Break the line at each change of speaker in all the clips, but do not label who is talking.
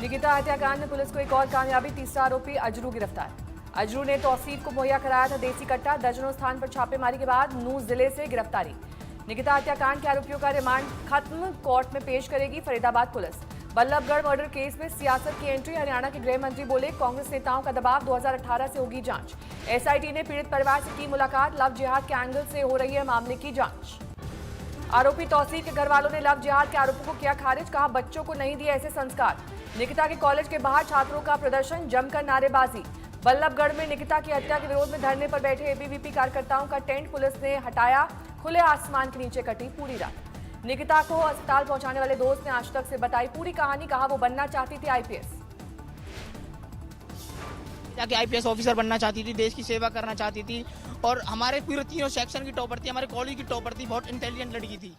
निकिता हत्याकांड में पुलिस को एक और कामयाबी, तीसरा आरोपी अजरू गिरफ्तार। अजरू ने तौसीफ को मुहैया कराया था देसी कट्टा। दर्जनों स्थान पर छापेमारी के बाद नूंह जिले से गिरफ्तारी। निकिता हत्याकांड के आरोपियों का रिमांड खत्म, कोर्ट में पेश करेगी Faridabad police. Ballabhgarh murder case में सियासत की एंट्री, हरियाणा के गृह मंत्री बोले कांग्रेस नेताओं का दबाव, 2018 से होगी जांच। एसआईटी ने पीड़ित परिवार से की मुलाकात, लव जिहाद के एंगल से हो रही है मामले की जांच। आरोपी तौसीफ के घर वालों ने लव जिहाद के आरोपों को किया खारिज, कहा बच्चों को नहीं दिए ऐसे संस्कार। निकिता के कॉलेज के बाहर छात्रों का प्रदर्शन, जमकर नारेबाजी। बल्लभगढ़ में निकिता की हत्या के विरोध में धरने पर बैठे एबीवीपी कार्यकर्ताओं का टेंट पुलिस ने हटाया, खुले आसमान के नीचे कटी पूरी रात। निकिता को अस्पताल पहुंचाने वाले दोस्त ने आज तक से बताई पूरी कहानी, कहा वो बनना चाहती थी आईपीएस।
जाके आईपीएस ऑफिसर बनना चाहती थी, देश की सेवा करना चाहती थी और हमारे पूरे तीनों सेक्शन की टॉपर थी, हमारे कॉलेज की टॉपर थी, बहुत इंटेलिजेंट लड़की थी।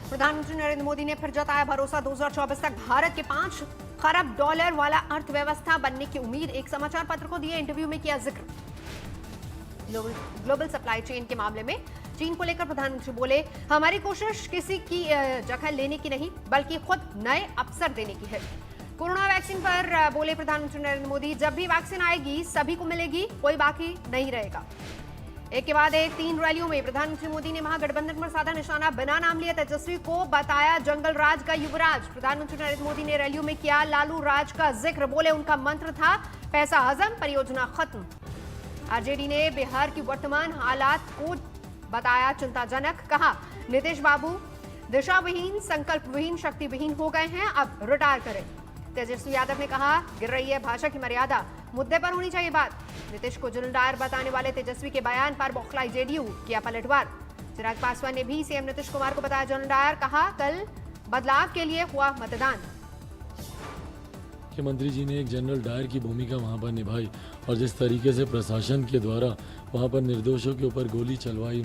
प्रधानमंत्री नरेंद्र मोदी ने फिर जताया भरोसा, 2024 तक भारत के 5 खरब डॉलर वाला अर्थव्यवस्था बनने की उम्मीद। एक समाचार पत्र को दिए इंटरव्यू में किया जिक्र ग्लोबल सप्लाई चेन के मामले में। चीन को लेकर प्रधानमंत्री बोले, हमारी कोशिश किसी की जगह लेने की नहीं बल्कि खुद नए अवसर देने की है। कोरोना वैक्सीन पर बोले प्रधानमंत्री नरेंद्र मोदी, जब भी वैक्सीन आएगी सभी को मिलेगी, कोई बाकी नहीं रहेगा। एक के बाद एक 3 रैलियों में प्रधानमंत्री मोदी ने महागठबंधन पर साधा निशाना, बिना नाम लिए तेजस्वी को बताया जंगल राज का युवराज। प्रधानमंत्री नरेंद्र मोदी ने रैलियों में किया लालू राज का जिक्र, बोले उनका मंत्र था पैसा हजम, परियोजना खत्म। आरजेडी ने बिहार की वर्तमान हालात को बताया चिंताजनक, कहा नीतीश बाबू दिशाविहीन, संकल्पविहीन, शक्तिविहीन हो गए हैं, अब रिटायर करें। तेजस्वी यादव ने कहा गिर रही है भाषा की मर्यादा, मुद्दे पर होनी चाहिए बात। नीतीश को जनरल बताने वाले तेजस्वी के बयान पर बौखलाई जेडीयू, किया पलटवार। चिराग पासवान ने भी सीएम नीतीश कुमार को बताया जनरल, कहा कल बदलाव के लिए हुआ मतदान।
मुख्यमंत्री जी ने एक जनरल डायर की भूमिका वहां पर निभाई और जिस तरीके से प्रशासन के द्वारा वहां पर निर्दोषों के ऊपर गोली चलवाई।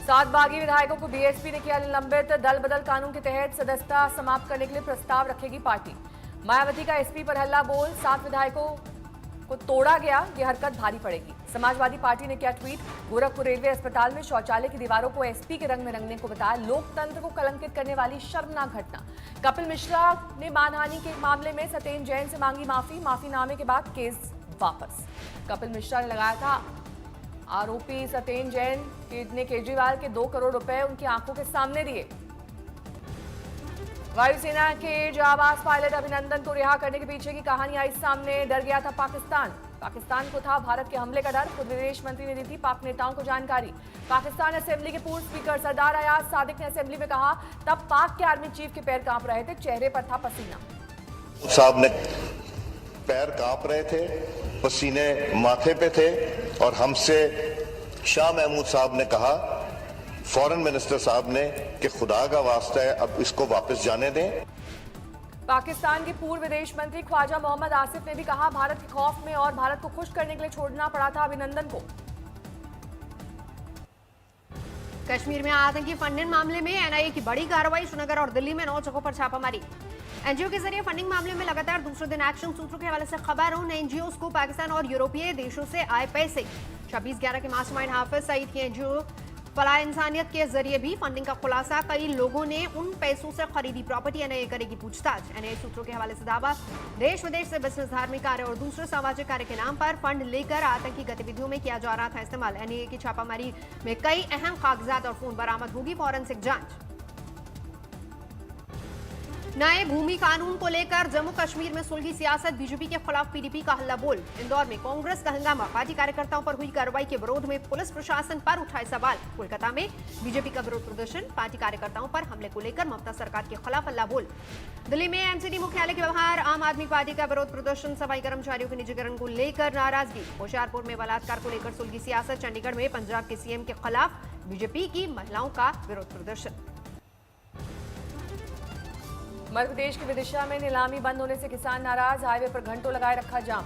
7 बागी विधायकों को बीएसपी ने किया निलंबित, दल बदल कानून के तहत सदस्यता समाप्त करने के लिए प्रस्ताव रखेगी पार्टी। मायावती का एसपी पर हल्ला बोल, 7 विधायकों को तोड़ा गया, ये हरकत भारी पड़ेगी। समाजवादी पार्टी ने किया ट्वीट, गोरखपुर रेलवे अस्पताल में शौचालय की दीवारों को एसपी के रंग में रंगने को बताया लोकतंत्र को कलंकित करने वाली शर्मनाक घटना। कपिल मिश्रा ने मानहानि के मामले में सत्येंद्र जैन से मांगी माफी, माफीनामे के बाद केस वापस। कपिल मिश्रा ने लगाया था आरोपी सत्येंद्र जैन ने केजरीवाल के 2 करोड़ रुपए उनकी आंखों के सामने दिए। वायुसेना के जाबाज पायलट अभिनंदन को रिहा करने के पीछे की कहानी आई सामने, डर गया था पाकिस्तान को था भारत के हमले का डर, खुद विदेश मंत्री ने दी थी पाक नेताओं को जानकारी। पाकिस्तान असेंबली के पूर्व स्पीकर सरदार अयाज सादिक ने असेंबली में कहा, तब पाक के आर्मी चीफ के पैर कांप रहे थे, चेहरे पर था पसीना।
साहब ने पैर कांप रहे थे, पसीने माथे पे थे और हमसे शाह महमूद साहब ने कहा, फॉरेन मिनिस्टर साहब ने, कि खुदा का वास्ता है अब इसको वापस जाने दें।
पाकिस्तान के पूर्व विदेश मंत्री ख्वाजा मोहम्मद आसिफ ने भी कहा, भारत के खौफ में और भारत को खुश करने के लिए छोड़ना पड़ा था अभिनंदन को।
कश्मीर में आतंकी फंडिंग मामले में एनआईए की बड़ी कार्रवाई, श्रीनगर और दिल्ली में 9 जगहों पर छापामारी। एनजीओ के जरिए फंडिंग मामले में लगातार दूसरे दिन एक्शन। सूत्रों के हवाले से खबर, उन एनजीओ को पाकिस्तान और यूरोपीय देशों से आए पैसे। 26/11 के मास्टरमाइंड हाफिज सईद की एनजीओ फलाह इंसानियत के जरिए भी फंडिंग का खुलासा, कई लोगों ने उन पैसों से खरीदी प्रॉपर्टी। एनआईए करेगी पूछताछ। एनआईए सूत्रों के हवाले से दावा, देश विदेश से बिजनेस, धार्मिक कार्य और दूसरे सामाजिक कार्य के नाम पर फंड लेकर आतंकी गतिविधियों में किया जा रहा था इस्तेमाल। एनआईए की छापामारी में कई अहम कागजात और फोन बरामद, होगी फॉरेंसिक जांच। नए भूमि कानून को लेकर जम्मू कश्मीर में सुलगी सियासत, बीजेपी के खिलाफ पीडीपी का हल्ला बोल। इंदौर में कांग्रेस का हंगामा, पार्टी कार्यकर्ताओं पर हुई कार्रवाई के विरोध में पुलिस प्रशासन पर उठाए सवाल। कोलकाता में बीजेपी का विरोध प्रदर्शन, पार्टी कार्यकर्ताओं पर हमले को लेकर ममता सरकार के खिलाफ हल्ला बोल। दिल्ली में एमसीडी मुख्यालय के बाहर आम आदमी पार्टी का विरोध प्रदर्शन, सफाई कर्मचारियों के निजीकरण को लेकर नाराजगी। होशियारपुर में बलात्कार को लेकर सुलगी सियासत, चंडीगढ़ में पंजाब के सीएम के खिलाफ बीजेपी की महिलाओं का विरोध प्रदर्शन।
मध्य प्रदेश के विदिशा में नीलामी बंद होने से किसान नाराज, हाईवे पर घंटों लगाए रखा जाम।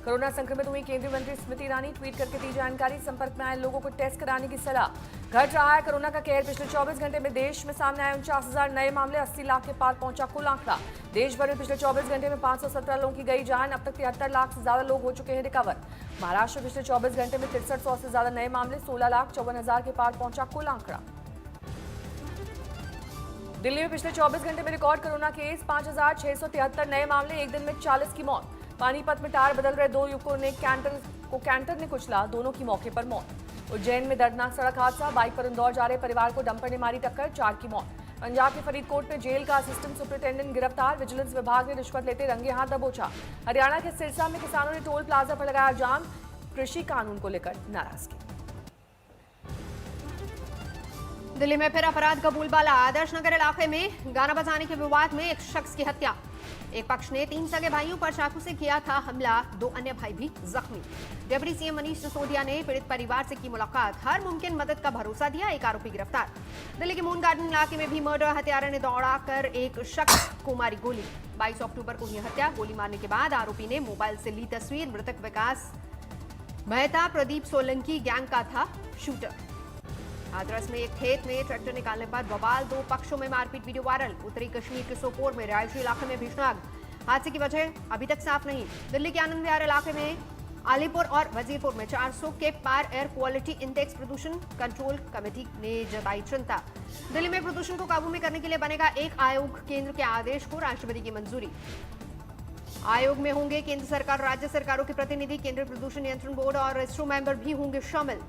कोरोना संक्रमित हुई केंद्रीय मंत्री स्मृति ईरानी, ट्वीट करके दी जानकारी, संपर्क में आए लोगों को टेस्ट कराने की सलाह। घट रहा है कोरोना का कहर, पिछले 24 घंटे में देश में सामने आए 49,000 नए मामले, 80 लाख के पार पहुंचा कुल आंकड़ा। देश भर में पिछले 24 घंटे में 517 लोगों की गई जान, अब तक 73 लाख से ज्यादा लोग हो चुके हैं रिकवर। महाराष्ट्र में पिछले 24 घंटे में 6300 से ज्यादा नए मामले, 16,54,000 के पार पहुंचा कुल आंकड़ा। दिल्ली में पिछले 24 घंटे में रिकॉर्ड कोरोना केस 5,673 नए मामले, एक दिन में 40 की मौत। पानीपत में टायर बदल रहे 2 युवकों ने कैंटर ने कुचला, दोनों की मौके पर मौत। उज्जैन में दर्दनाक सड़क हादसा, बाइक पर इंदौर जा रहे परिवार को डंपर ने मारी टक्कर, 4 की मौत। पंजाब के फरीदकोट में जेल का असिस्टेंट सुपरिटेंडेंट गिरफ्तार, विजिलेंस विभाग ने रिश्वत लेते रंगे हाथ दबोचा। हरियाणा के सिरसा में किसानों ने टोल प्लाजा पर लगाया जाम, कृषि कानून को लेकर नाराजगी।
दिल्ली में फिर अपराध का बोलबाला, आदर्श नगर इलाके में गाना बजाने के विवाद में एक शख्स की हत्या। एक पक्ष ने 3 सगे भाइयों पर चाकू से किया था हमला, 2 अन्य भाई भी जख्मी। डिप्टी सीएम मनीष सिसोदिया ने पीड़ित परिवार से की मुलाकात, हर मुमकिन मदद का भरोसा दिया, एक आरोपी गिरफ्तार। दिल्ली के मून गार्डन इलाके में भी मर्डर, हत्यारे ने दौड़ाकर एक शख्स को मारी गोली। 22 अक्टूबर को हुई हत्या, गोली मारने के बाद आरोपी ने मोबाइल से ली तस्वीर, मृतक विकास मेहता प्रदीप सोलंकी गैंग का था शूटर। हाथरस में एक खेत में ट्रैक्टर निकालने पर बवाल, 2 पक्षों में मारपीट, वीडियो वायरल। उत्तरी कश्मीर के सोपोर में रिहायशी इलाके में भीषण आग, हादसे की वजह अभी तक साफ नहीं। दिल्ली के आनंद विहार इलाके में अलीपुर और वजीरपुर में 400 के पार एयर क्वालिटी इंडेक्स, प्रदूषण कंट्रोल कमेटी ने जताई चिंता। दिल्ली में प्रदूषण को काबू में करने के लिए बनेगा एक आयोग, केंद्र के आदेश को राष्ट्रपति की मंजूरी। आयोग में होंगे केंद्र सरकार, राज्य सरकारों के प्रतिनिधि, केंद्रीय प्रदूषण नियंत्रण बोर्ड और इसरो मेंबर भी होंगे शामिल।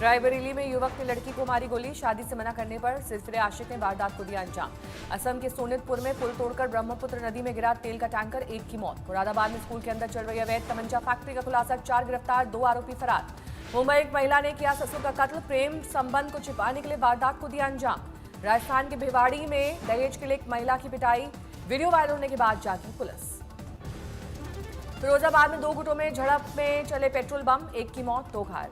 रायबरेली में युवक ने लड़की को मारी गोली, शादी से मना करने पर सिरफिरे आशिक ने वारदात को दिया अंजाम। असम के सोनितपुर में पुल तोड़कर ब्रह्मपुत्र नदी में गिरा तेल का टैंकर, 1 की मौत। मुरादाबाद में स्कूल के अंदर चल रही अवैध तमंचा फैक्ट्री का खुलासा, 4 गिरफ्तार, 2 आरोपी फरार। मुंबई एक महिला ने किया ससुर का कत्ल, प्रेम संबंध को छिपाने के लिए वारदात को दिया अंजाम। राजस्थान के भिवाड़ी में दहेज के लिए एक महिला की पिटाई, वीडियो वायरल होने के बाद जागी पुलिस। फिरोजाबाद में 2 गुटों में झड़प में चले पेट्रोल बम, 1 की मौत, 2 घायल।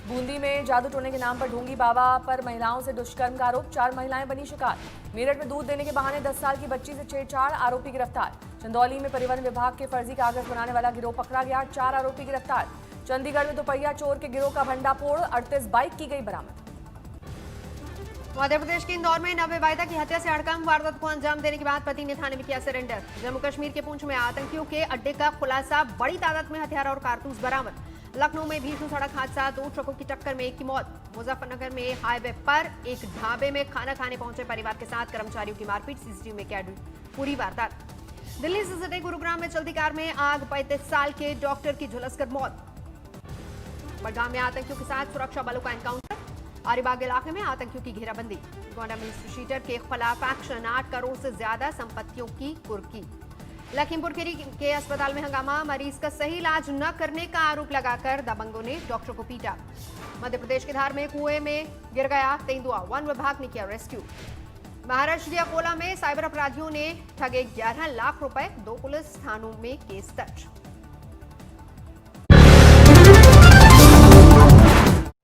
बूंदी में जादू टोने के नाम पर ढोंगी बाबा पर महिलाओं से दुष्कर्म का आरोप, 4 महिलाएं बनी शिकार। मेरठ में दूध देने के बहाने 10 साल की बच्ची से छेड़छाड़, आरोपी गिरफ्तार। चंदौली में परिवहन विभाग के फर्जी कागज बनाने वाला गिरोह पकड़ा गया, 4 आरोपी गिरफ्तार। चंडीगढ़ में दोपहिया चोर के गिरोह का भंडाफोड़, 38 बाइक की गई बरामद।
मध्य प्रदेश के इंदौर में नवविवाहिता की हत्या से हड़कंप, वारदात को अंजाम देने के बाद पति ने थाने में किया सरेंडर। जम्मू कश्मीर के पुंछ में आतंकियों के अड्डे का खुलासा, बड़ी तादाद में हथियार और कारतूस बरामद। लखनऊ में भीषण सड़क हादसा, 2 ट्रकों की टक्कर में 1 की मौत। मुजफ्फरनगर में हाईवे पर एक ढाबे में खाना खाने पहुंचे परिवार के साथ कर्मचारियों की मारपीट, सीसीटीवी में कैद पूरी वारदात। दिल्ली से सटे गुरुग्राम में चलती कार में आग, 35 साल के डॉक्टर की झुलसकर मौत। बडगाम में आतंकियों के साथ सुरक्षा बलों का एनकाउंटर, अलीबाग इलाके में आतंकियों की घेराबंदी। गोंडा में शीटर के खिलाफ एक्शन, 8 करोड़ से ज्यादा संपत्तियों की कुर्की। लखीमपुर खीरी के अस्पताल में हंगामा, मरीज का सही इलाज न करने का आरोप लगाकर दबंगों ने डॉक्टर को पीटा। मध्य प्रदेश के धार में कुएं में गिर गया तेंदुआ, वन विभाग ने किया रेस्क्यू। महाराष्ट्र के अकोला में साइबर अपराधियों ने ठगे 11 लाख रुपए, 2 पुलिस थानों में केस दर्ज।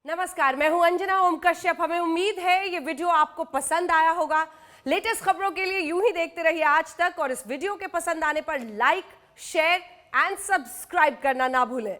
नमस्कार, मैं हूं अंजना ओम कश्यप। हमें उम्मीद है ये वीडियो आपको पसंद आया होगा। लेटेस्ट खबरों के लिए यूं ही देखते रहिए आज तक, और इस वीडियो के पसंद आने पर लाइक, शेयर एंड सब्सक्राइब करना ना भूलें।